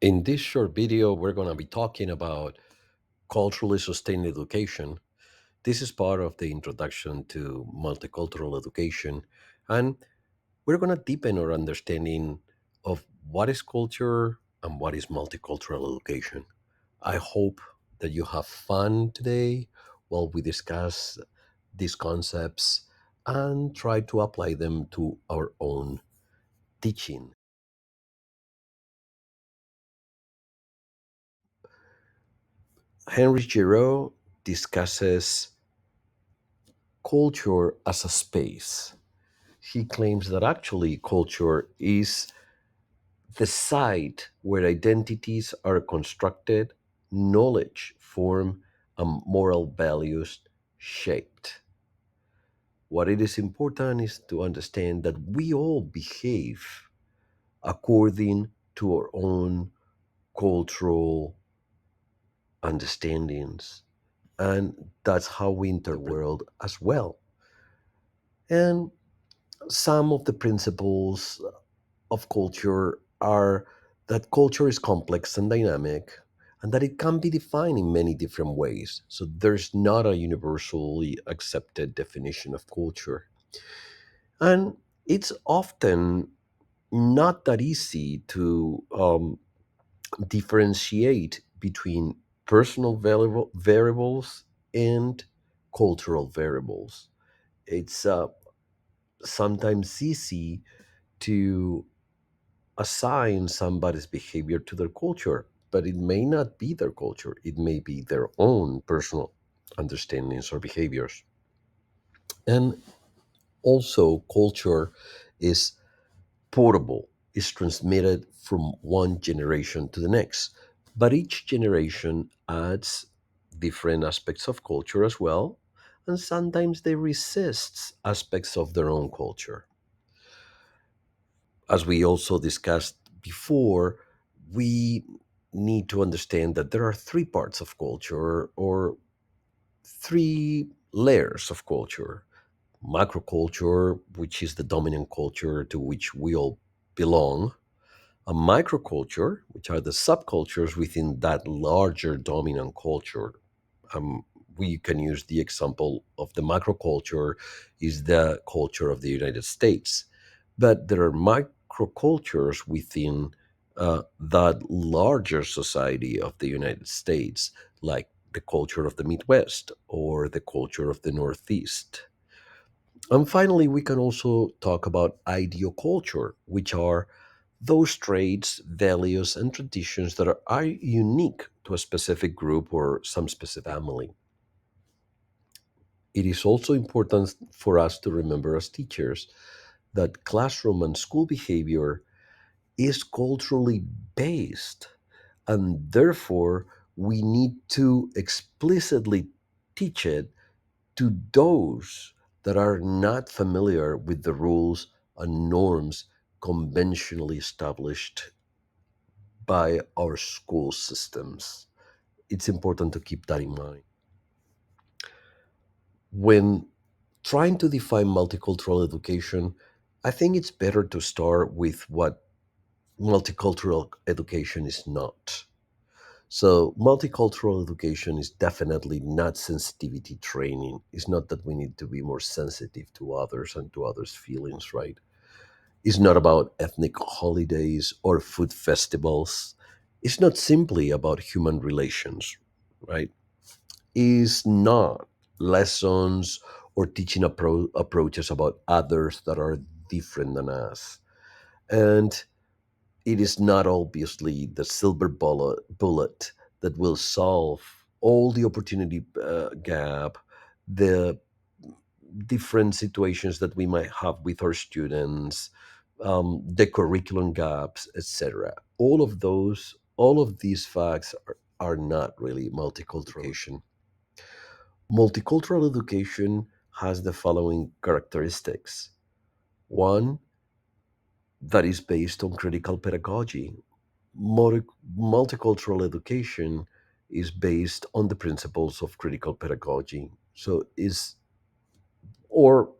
In this short video, we're going to be talking about culturally sustained education. This is part of the introduction to multicultural education, and we're going to deepen our understanding of what is culture and what is multicultural education. I hope that you have fun today while we discuss these concepts and try to apply them to our own teaching. Henry Giraud discusses culture as a space. He claims that actually culture is the site where identities are constructed, knowledge formed, and moral values shaped. What it is important is to understand that we all behave according to our own cultural understandings, and that's how we interpret the world as well. And some of the principles of culture are that culture is complex and dynamic and that it can be defined in many different ways. So there's not a universally accepted definition of culture. And it's often not that easy to differentiate between personal variables and cultural variables. It's sometimes easy to assign somebody's behavior to their culture, but it may not be their culture. It may be their own personal understandings or behaviors. And also, culture is portable, is transmitted from one generation to the next. But each generation adds different aspects of culture as well, and sometimes they resist aspects of their own culture. As we also discussed before, we need to understand that there are three parts of culture or three layers of culture: macroculture, which is the dominant culture to which we all belong; a microculture, which are the subcultures within that larger dominant culture. Um, we can use the example of the macroculture is the culture of the United States, but there are microcultures within that larger society of the United States, like the culture of the Midwest or the culture of the Northeast. And finally, we can also talk about ideoculture, which are those traits, values, and traditions that are unique to a specific group or some specific family. It is also important for us to remember as teachers that classroom and school behavior is culturally based, and therefore we need to explicitly teach it to those that are not familiar with the rules and norms conventionally established by our school systems. It's important to keep that in mind. When trying to define multicultural education, I think it's better to start with what multicultural education is not. So, multicultural education is definitely not sensitivity training. It's not that we need to be more sensitive to others and to others' feelings, right? It's not about ethnic holidays or food festivals. It's not simply about human relations, right? Is not lessons or teaching approaches about others that are different than us. And it is not obviously the silver bullet that will solve all the opportunity gap, the different situations that we might have with our students, the curriculum gaps, etc. All of these facts are not really multicultural education. Multicultural education has the following characteristics. One, that is based on critical pedagogy. Multi- Multicultural education is based on the principles of critical pedagogy. So is or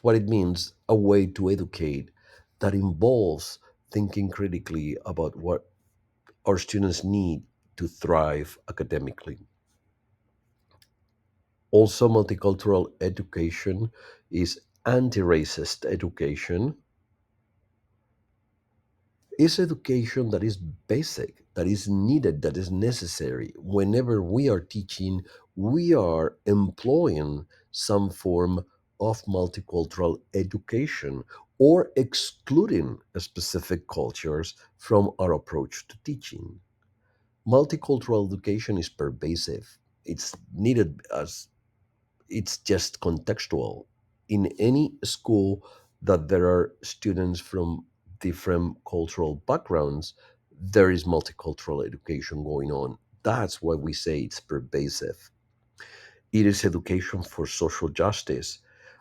what it means a way to educate that involves thinking critically about what our students need to thrive academically. Also, multicultural education is anti racist education, is education that is basic, that is needed, that is necessary. Whenever we are teaching, we are employing some form of multicultural education or excluding specific cultures from our approach to teaching. Multicultural education is pervasive. It's needed as it's just contextual. In any school that there are students from different cultural backgrounds, there is multicultural education going on. That's why we say it's pervasive. It is education for social justice.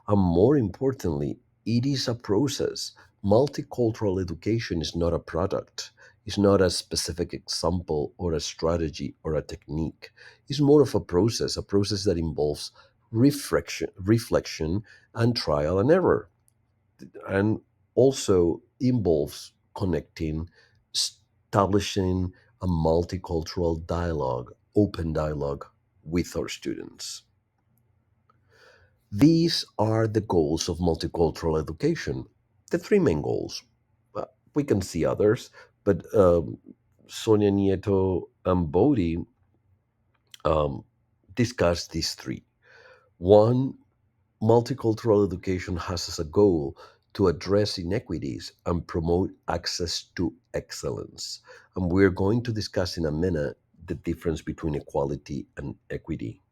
And more importantly, it is a process. Multicultural education is not a product, it's not a specific example or a strategy or a technique. It's more of a process that involves reflection and trial and error, and also involves connecting, establishing a multicultural dialogue, open dialogue with our students. These are the goals of multicultural education, the three main goals. We can see others, but Sonia Nieto and Bodhi discussed these three. One, multicultural education has as a goal to address inequities and promote access to excellence. And we're going to discuss in a minute the difference between equality and equity.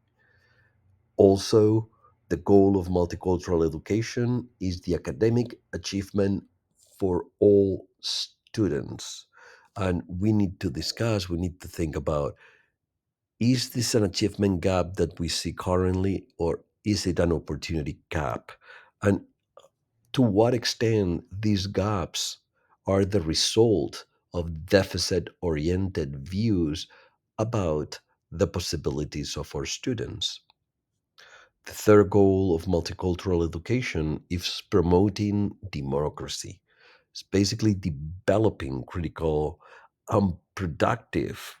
Also, the goal of multicultural education is the academic achievement for all students. And we need to discuss, we need to think about, is this an achievement gap that we see currently, or is it an opportunity gap? And to what extent these gaps are the result of deficit oriented views about the possibilities of our students. The third goal of multicultural education is promoting democracy. It's basically developing critical, productive,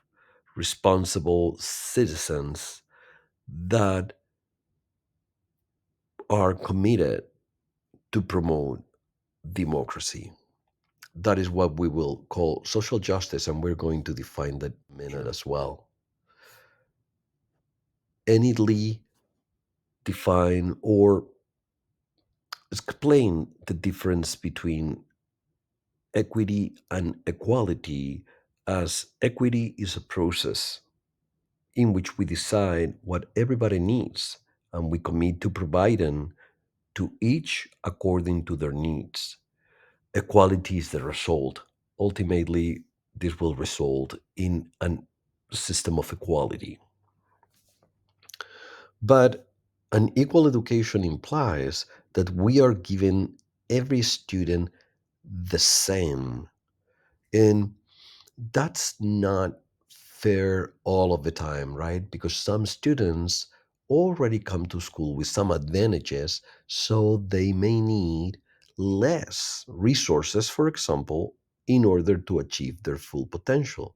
responsible citizens that are committed to promote democracy. That is what we will call social justice, and we're going to define that in a minute as well. Lee define or explain the difference between equity and equality, as equity is a process in which we decide what everybody needs and we commit to providing to each according to their needs. Equality is the result. Ultimately, this will result in a system of equality. But an equal education implies that we are giving every student the same. And that's not fair all of the time, right? Because some students already come to school with some advantages, so they may need less resources, for example, in order to achieve their full potential.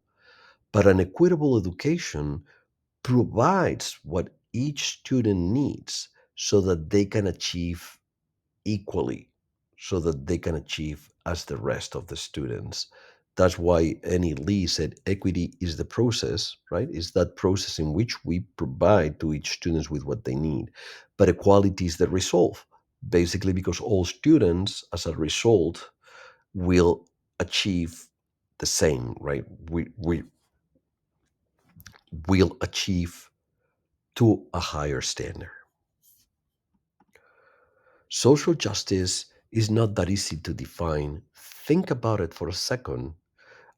But an equitable education provides what each student needs so that they can achieve equally, so that they can achieve as the rest of the students. That's why Annie Lee said equity is the process, right? Is that process in which we provide to each students with what they need. But equality is the result, basically because all students, as a result, will achieve the same, right? We will achieve to a higher standard. Social justice is not that easy to define. Think about it for a second.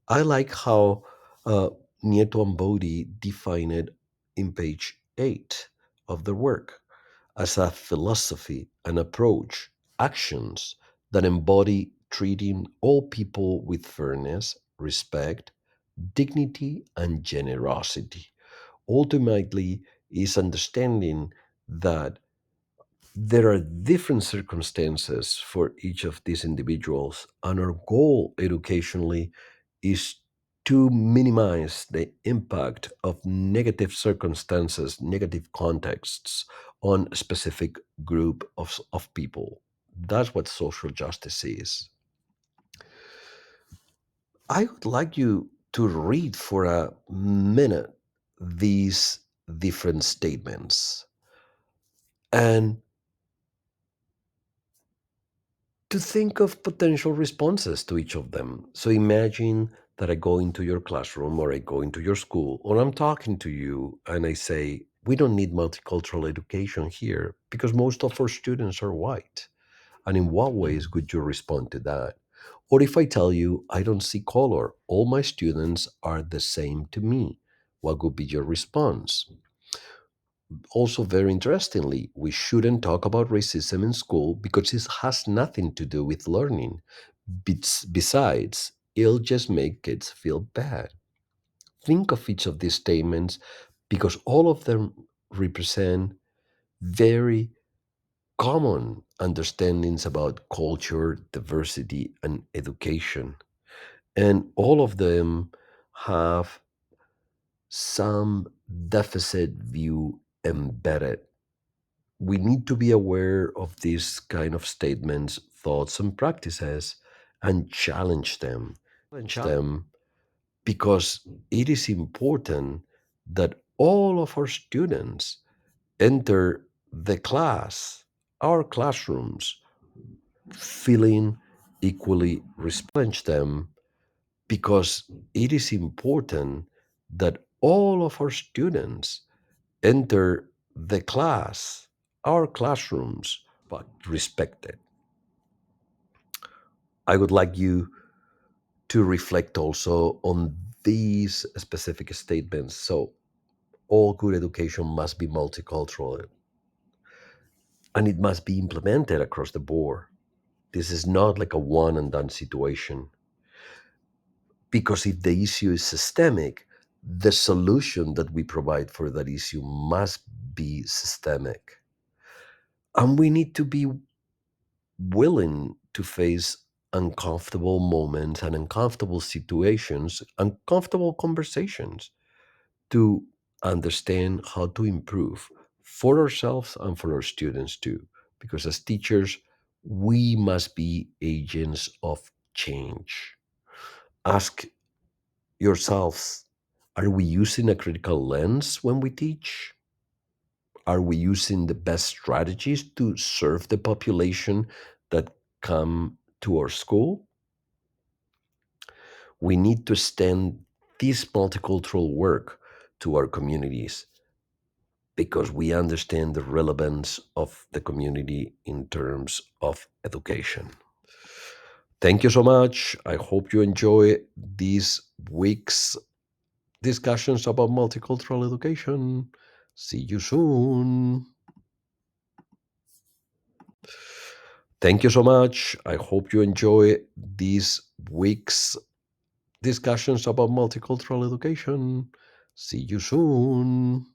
I like how uh, Nieto and Bodhi define it in page 8 of their work as a philosophy, an approach, actions that embody treating all people with fairness, respect, dignity, and generosity. Ultimately, is understanding that there are different circumstances for each of these individuals, and our goal educationally is to minimize the impact of negative circumstances, negative contexts on a specific group of people. That's what social justice is. I would like you to read for a minute these different statements and to think of potential responses to each of them. So imagine that I go into your classroom or I go into your school or I'm talking to you and I say, we don't need multicultural education here because most of our students are white. And in what ways would you respond to that? Or if I tell you, I don't see color, all my students are the same to me, what would be your response? Also, very interestingly, we shouldn't talk about racism in school because it has nothing to do with learning. Besides, it'll just make kids feel bad. Think of each of these statements because all of them represent very common understandings about culture, diversity, and education. And all of them have some deficit view embedded. We need to be aware of these kind of statements, thoughts, and practices and challenge them. Challenge them because it is important that all of our students enter the class, our classrooms, feeling equally challenge them because it is important that all of our students enter the class, our classrooms, but respected. I would like you to reflect also on these specific statements. So, all good education must be multicultural and it must be implemented across the board. This is not like a one and done situation. Because if the issue is systemic, the solution that we provide for that issue must be systemic. And we need to be willing to face uncomfortable moments and uncomfortable situations, uncomfortable conversations to understand how to improve for ourselves and for our students too. Because as teachers, we must be agents of change. Ask yourselves, are we using a critical lens when we teach? Are we using the best strategies to serve the population that come to our school? We need to extend this multicultural work to our communities because we understand the relevance of the community in terms of education. Thank you so much. I hope you enjoy this week's discussions about multicultural education. See you soon. Thank you so much. I hope you enjoy this week's discussions about multicultural education. See you soon.